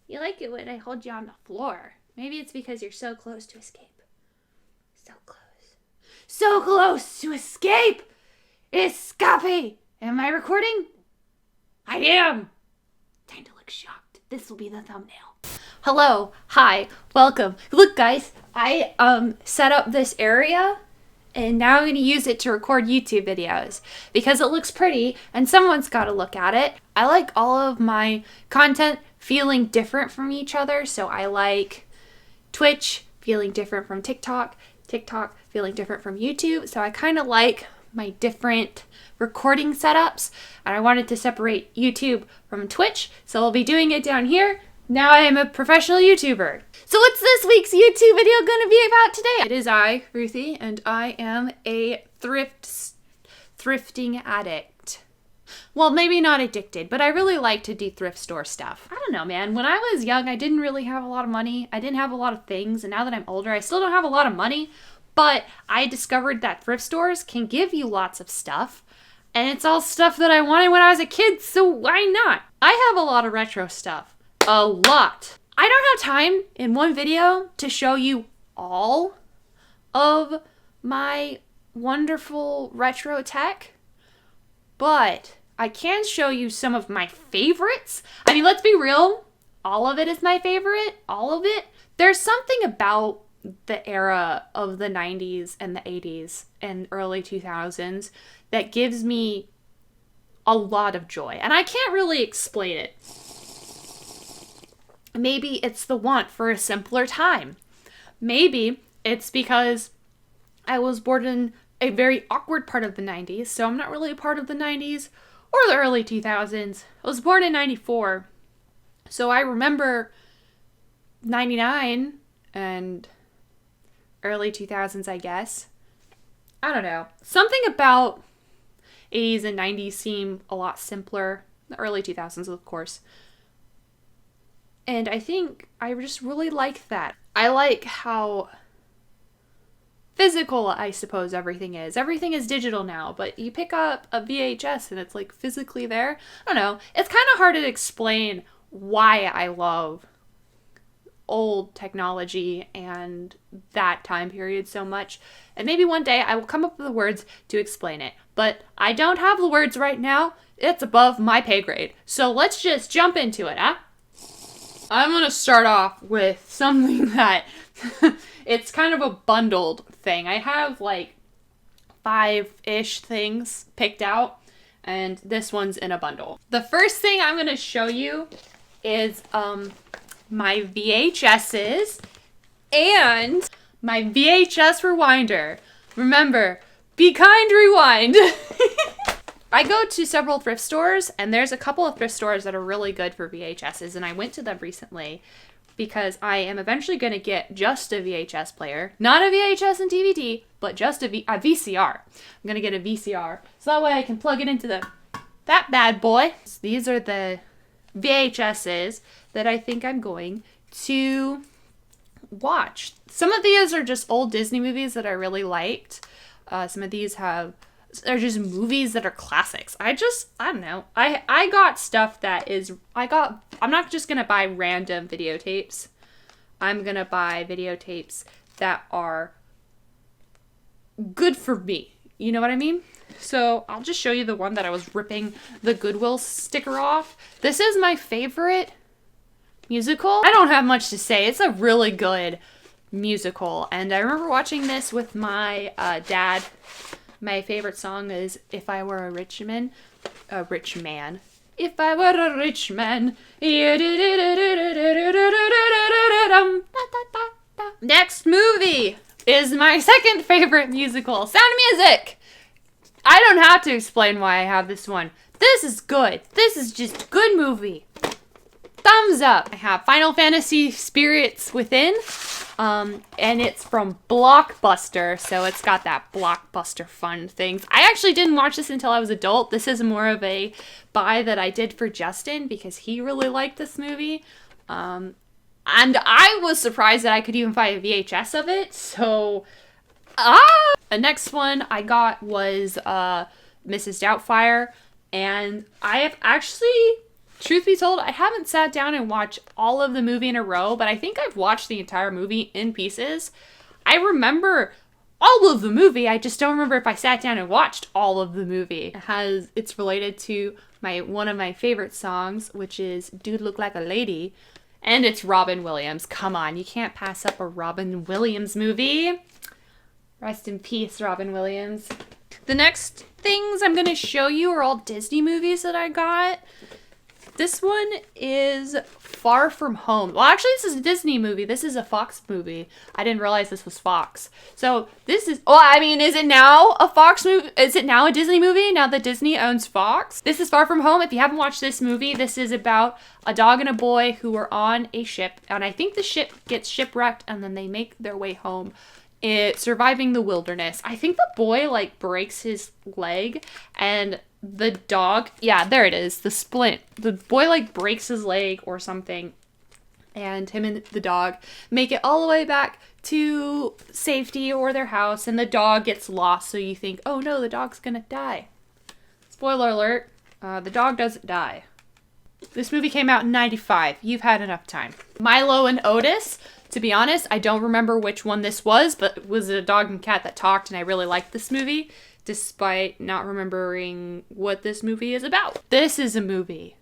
You like it when I hold you on the floor. Maybe it's because you're so close to escape. So close. So close to escape! Escape! Am I recording? I am! Time to look shocked. This will be the thumbnail. Hello. Hi. Welcome. Look, guys. I set up this area and now I'm going to use it to record YouTube videos because it looks pretty and someone's got to look at it. I like all of my content feeling different from each other. So I like Twitch feeling different from TikTok, TikTok feeling different from YouTube. So I kind of like my different recording setups, and I wanted to separate YouTube from Twitch. So I'll be doing it down here. Now I am a professional YouTuber. So what's this week's YouTube video going to be about today? It is I, Ruthie, and I am a thrifting addict. Well, maybe not addicted, but I really like to do thrift store stuff. I don't know, man. When I was young, I didn't really have a lot of money. I didn't have a lot of things, and now that I'm older, I still don't have a lot of money, but I discovered that thrift stores can give you lots of stuff, and it's all stuff that I wanted when I was a kid, so why not? I have a lot of retro stuff. A lot. I don't have time in one video to show you all of my wonderful retro tech, but I can show you some of my favorites. I mean, let's be real. All of it is my favorite. All of it. There's something about the era of the 90s and the 80s and early 2000s that gives me a lot of joy, and I can't really explain it. Maybe it's the want for a simpler time. Maybe it's because I was born in a very awkward part of the 90s, so I'm not really a part of the 90s or the early 2000s. I was born in 94, so I remember 99 and early 2000s, I guess. I don't know. Something about 80s and 90s seem a lot simpler. The early 2000s, of course. And I think I just really like that. I like how physical, I suppose, everything is. Everything is digital now, but you pick up a VHS and it's like physically there. I don't know. It's kind of hard to explain why I love old technology and that time period so much. And maybe one day I will come up with the words to explain it. But I don't have the words right now. It's above my pay grade. So let's just jump into it, huh? I'm going to start off with something that it's kind of a bundled thing. I have like 5-ish things picked out, and this one's in a bundle. The first thing I'm going to show you is my VHSs and my VHS rewinder. Remember, be kind, rewind. I go to several thrift stores, and there's a couple of thrift stores that are really good for VHSs, and I went to them recently because I am eventually going to get just a VHS player. Not a VHS and DVD, but just a VCR. I'm going to get a VCR, so that way I can plug it into that bad boy. So these are the VHSs that I think I'm going to watch. Some of these are just old Disney movies that I really liked. Some of these are just movies that are classics. I don't know. I got stuff that is, I'm not just going to buy random videotapes. I'm going to buy videotapes that are good for me. You know what I mean? So I'll just show you the one that I was ripping the Goodwill sticker off. This is my favorite musical. I don't have much to say. It's a really good musical. And I remember watching this with my dad. My favorite song is If I Were a Rich Man. If I were a rich man. Next movie is my second favorite musical, Sound of Music. I don't have to explain why I have this one. This is good. This is just a good movie. Thumbs up. I have Final Fantasy Spirits Within. And it's from Blockbuster, so it's got that Blockbuster fun things. I actually didn't watch this until I was adult. This is more of a buy that I did for Justin because he really liked this movie. And I was surprised that I could even buy a VHS of it, so the next one I got was Mrs. Doubtfire, and I have actually Truth be told, I haven't sat down and watched all of the movie in a row, but I think I've watched the entire movie in pieces. I remember all of the movie, I just don't remember if I sat down and watched all of the movie. It's related to one of my favorite songs, which is Dude Look Like a Lady, and it's Robin Williams. Come on, you can't pass up a Robin Williams movie. Rest in peace, Robin Williams. The next things I'm going to show you are all Disney movies that I got. This one is Far From Home. Well, actually, this is a Disney movie. This is a Fox movie. I didn't realize this was Fox. So this is, is it now a Fox movie? Is it now a Disney movie now that Disney owns Fox? This is Far From Home. If you haven't watched this movie, this is about a dog and a boy who are on a ship. And I think the ship gets shipwrecked and then they make their way home. Surviving the wilderness. I think the boy breaks his leg and the dog, yeah, there it is, the splint. The boy breaks his leg or something, and him and the dog make it all the way back to safety or their house, and the dog gets lost, so you think, oh no, the dog's gonna die. Spoiler alert, the dog doesn't die. This movie came out in 95. You've had enough time. Milo and Otis. To be honest, I don't remember which one this was, but it was a dog and cat that talked, and I really liked this movie, despite not remembering what this movie is about. This is a movie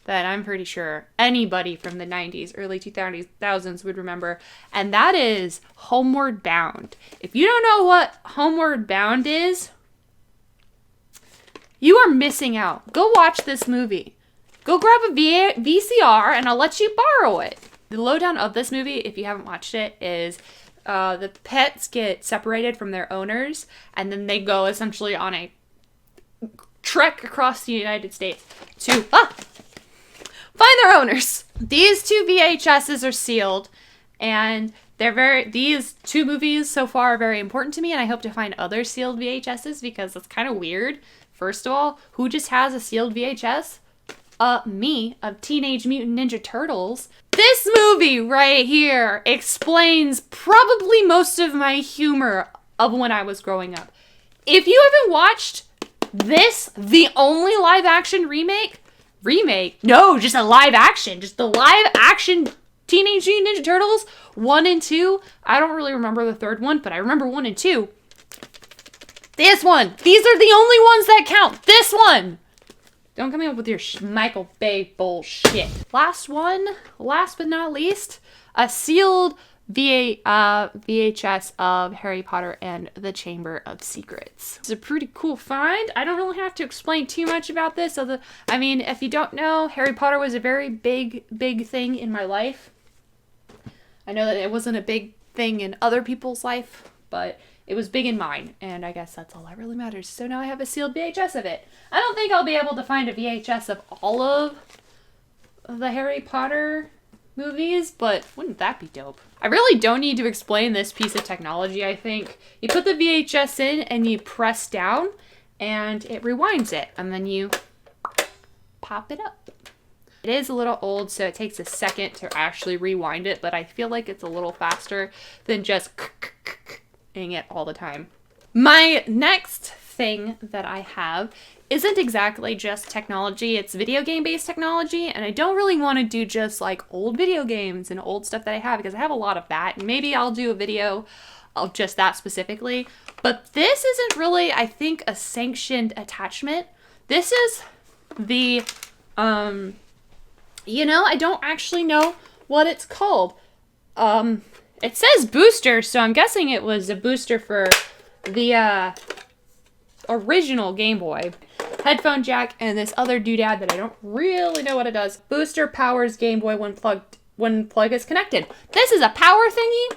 that I'm pretty sure anybody from the 90s, early 2000s would remember, and that is Homeward Bound. If you don't know what Homeward Bound is, you are missing out. Go watch this movie. Go grab a VCR, and I'll let you borrow it. The lowdown of this movie, if you haven't watched it, is the pets get separated from their owners, and then they go essentially on a trek across the United States to find their owners. These two VHSs are sealed, and these two movies so far are very important to me, and I hope to find other sealed VHSs because it's kind of weird. First of all, who just has a sealed VHS? Me, of Teenage Mutant Ninja Turtles. This movie right here explains probably most of my humor of when I was growing up. If you haven't watched this, the only live action remake? No, just a live action. Just the live action Teenage Mutant Ninja Turtles 1 and 2. I don't really remember the third one, but I remember 1 and 2. This one. These are the only ones that count. This one. Don't come up with your Michael Bay bullshit. Last but not least, a sealed VHS of Harry Potter and the Chamber of Secrets. It's a pretty cool find. I don't really have to explain too much about this. If you don't know, Harry Potter was a very big thing in my life. I know that it wasn't a big thing in other people's life, but it was big in mine, and I guess that's all that really matters. So now I have a sealed VHS of it. I don't think I'll be able to find a VHS of all of the Harry Potter movies, but wouldn't that be dope? I really don't need to explain this piece of technology, I think. You put the VHS in, and you press down, and it rewinds it, and then you pop it up. It is a little old, so it takes a second to actually rewind it, but I feel like it's a little faster than just it all the time. My next thing that I have isn't exactly just technology, it's video game based technology, and I don't really want to do just old video games and old stuff that I have because I have a lot of that, and maybe I'll do a video of just that specifically, but this isn't really, I think, a sanctioned attachment. This is the I don't actually know what it's called. It says booster, so I'm guessing it was a booster for the original Game Boy. Headphone jack and this other doodad that I don't really know what it does. Booster powers Game Boy when plug is connected. This is a power thingy.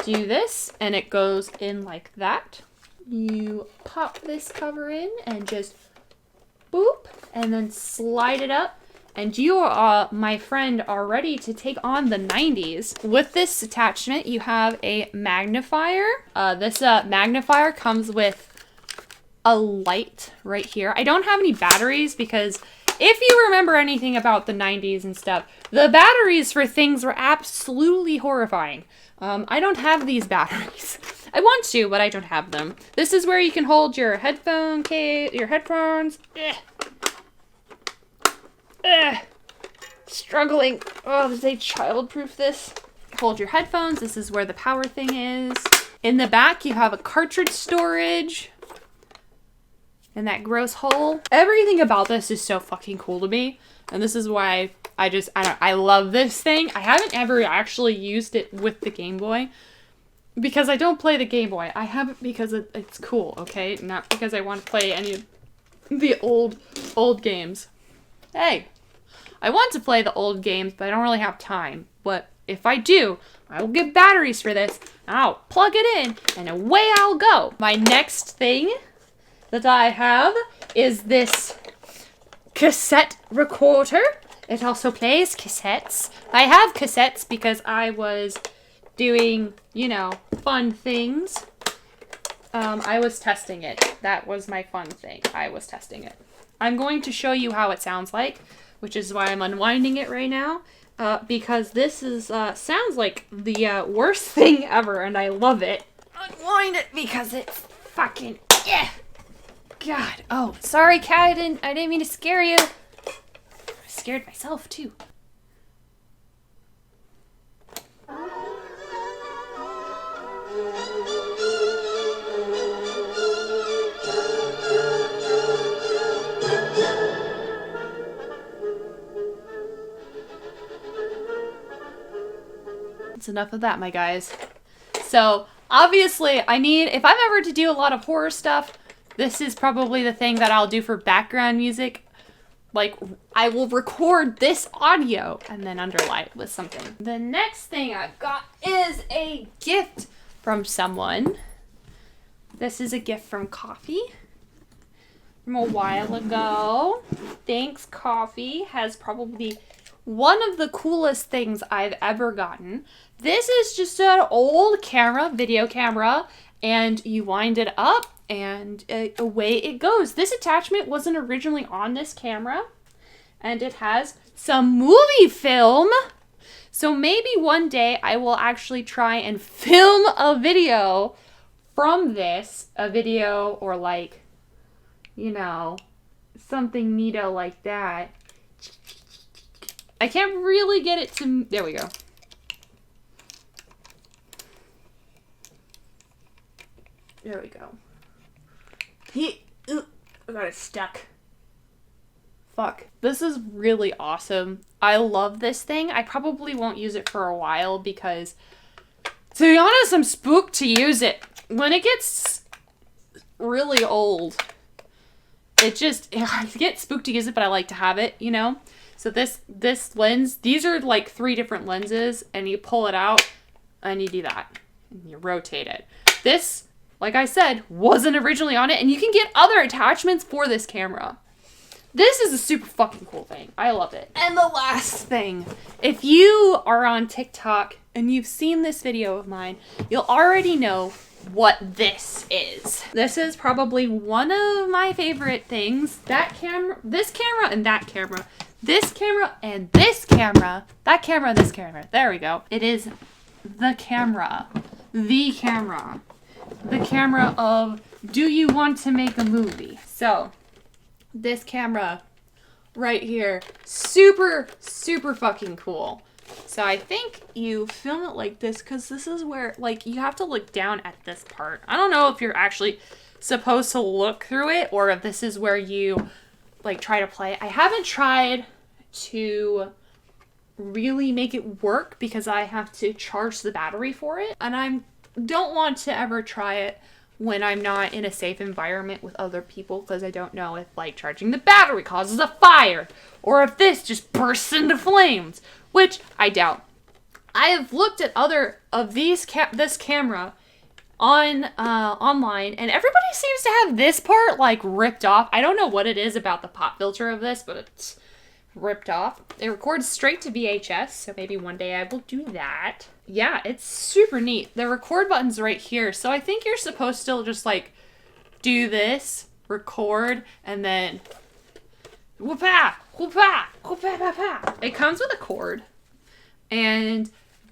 Do this, and it goes in like that. You pop this cover in and just boop, and then slide it up. And you, my friend, are ready to take on the 90s. With this attachment, you have a magnifier. This magnifier comes with a light right here. I don't have any batteries because if you remember anything about the 90s and stuff, the batteries for things were absolutely horrifying. I don't have these batteries. I want to, but I don't have them. This is where you can hold your headphone case, your headphones. Struggling. Oh, did they childproof this? Hold your headphones. This is where the power thing is. In the back, you have a cartridge storage. And that gross hole. Everything about this is so fucking cool to me. And this is why I love this thing. I haven't ever actually used it with the Game Boy. Because I don't play the Game Boy. I have it because it's cool, okay? Not because I want to play any of the old games. Hey, I want to play the old games, but I don't really have time. But if I do, I will get batteries for this. And I'll plug it in, and away I'll go. My next thing that I have is this cassette recorder. It also plays cassettes. I have cassettes because I was doing, fun things. I was testing it. That was my fun thing. I was testing it. I'm going to show you how it sounds like, which is why I'm unwinding it right now. Because this is sounds like the worst thing ever, and I love it. Unwind it because it's fucking God. Oh, sorry, cat. I didn't mean to scare you. I scared myself too. That's enough of that, my guys. So, obviously, if I'm ever to do a lot of horror stuff, this is probably the thing that I'll do for background music. Like, I will record this audio and then underlie it with something. The next thing I've got is a gift from someone. This is a gift from Coffee from a while ago. Thanks, Coffee. Has probably one of the coolest things I've ever gotten. This is just an old camera, video camera, and you wind it up and away it goes. This attachment wasn't originally on this camera, and it has some movie film. So maybe one day I will actually try and film a video from this, a video or like, something neato like that. I can't really get it to... There we go. There we go. I got it stuck. Fuck. This is really awesome. I love this thing. I probably won't use it for a while because, to be honest, I'm spooked to use it. When it gets really old, I get spooked to use it, but I like to have it, So this lens, these are like 3 different lenses, and you pull it out and you do that and you rotate it. This, like I said, wasn't originally on it, and you can get other attachments for this camera. This is a super fucking cool thing. I love it. And the last thing, if you are on TikTok and you've seen this video of mine, you'll already know what this is. This is probably one of my favorite things. That camera, this camera, and that camera. This camera and this camera. That camera and this camera. There we go. It is the camera. The camera. The camera of, do you want to make a movie? So, this camera right here, super, super fucking cool. So I think you film it like this because this is where, like, you have to look down at this part. I don't know if you're actually supposed to look through it or if this is where you, like, try to play. I haven't tried to really make it work because I have to charge the battery for it. And I don't want to ever try it when I'm not in a safe environment with other people because I don't know if, like, charging the battery causes a fire or if this just bursts into flames, which I doubt. I have looked at other of this camera on online, and everybody seems to have this part, like, ripped off. I don't know what it is about the pop filter of this, but it's ripped off. It records straight to VHS, so maybe one day I will do that. Yeah, it's super neat. The record button's right here, so I think you're supposed to just, like, do this, record, and then whoop-ah, whoop-ah, whoop-ah-pa-pa. It comes with a cord, and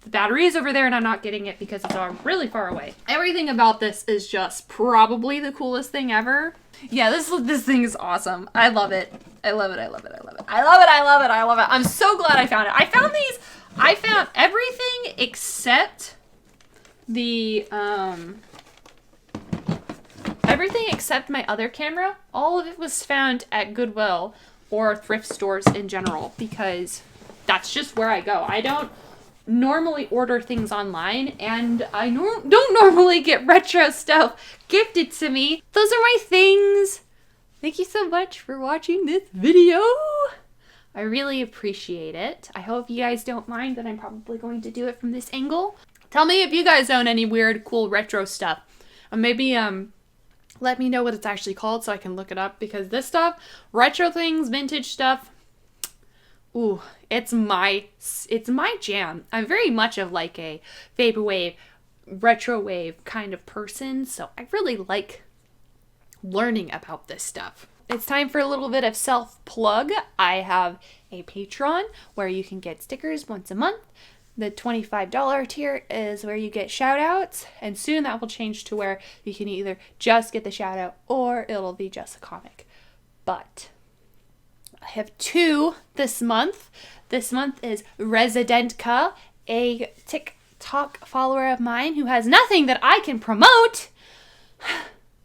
the battery is over there and I'm not getting it because it's all really far away. Everything about this is just probably the coolest thing ever. Yeah, this thing is awesome. I love it. I love it. I love it. I love it. I love it. I love it. I love it. I'm so glad I found it. I found everything except the, everything except my other camera. All of it was found at Goodwill or thrift stores in general because that's just where I go. I don't normally order things online, and I don't normally get retro stuff gifted to me. Those are my things. Thank you so much for watching this video. I really appreciate it. I hope you guys don't mind that I'm probably going to do it from this angle. Tell me if you guys own any weird, cool retro stuff. Or maybe, let me know what it's actually called so I can look it up, because this stuff, retro things, vintage stuff, ooh, it's my jam. I'm very much of like a vaporwave, retro wave kind of person, so I really like learning about this stuff. It's time for a little bit of self-plug. I have a Patreon where you can get stickers once a month. The $25 tier is where you get shout-outs, and soon that will change to where you can either just get the shout-out or it'll be just a comic. But I have 2 this month. This month is Residentka, a TikTok follower of mine who has nothing that I can promote,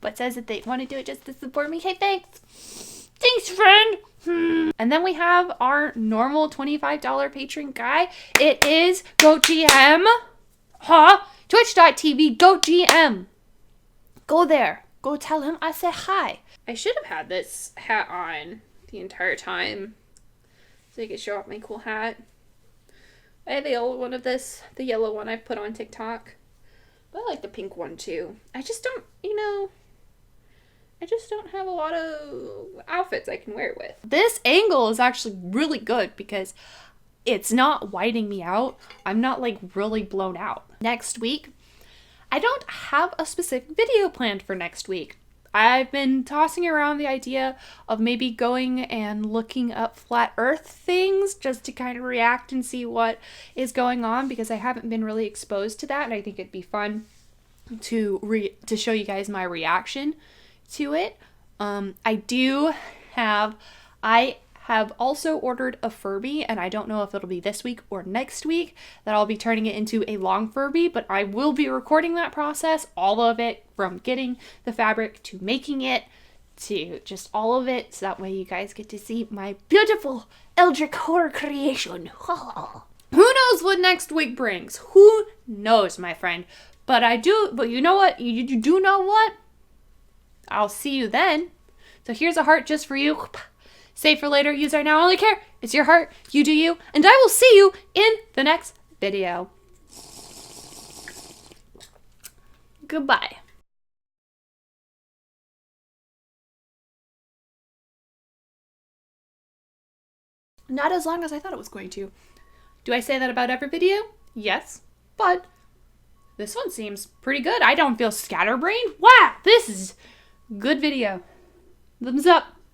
but says that they want to do it just to support me. Hey, thanks. Thanks, friend. And then we have our normal $25 patron guy. it is GoatGM. Twitch.tv GoatGM. Go there. Go tell him I said hi. I should have had this hat on the entire time so I could show off my cool hat. I have the yellow one of this, the yellow one I've put on TikTok. But I like the pink one too. I just don't, I just don't have a lot of outfits I can wear it with. This angle is actually really good because it's not whiting me out. I'm not like really blown out. Next week, I don't have a specific video planned for next week. I've been tossing around the idea of maybe going and looking up flat earth things just to kind of react and see what is going on, because I haven't been really exposed to that, and I think it'd be fun to show you guys my reaction to it. I have also ordered a Furby, and I don't know if it'll be this week or next week that I'll be turning it into a Long Furby, but I will be recording that process, all of it, from getting the fabric to making it to just all of it, so that way you guys get to see my beautiful Eldritch horror creation. Who knows what next week brings? Who knows, my friend? But you know what? You do know what? I'll see you then. So here's a heart just for you. Save for later, use right now, I only care. It's your heart, you do you, and I will see you in the next video. Goodbye. Not as long as I thought it was going to. Do I say that about every video? Yes, but this one seems pretty good. I don't feel scatterbrained. Wow, this is good video. Thumbs up.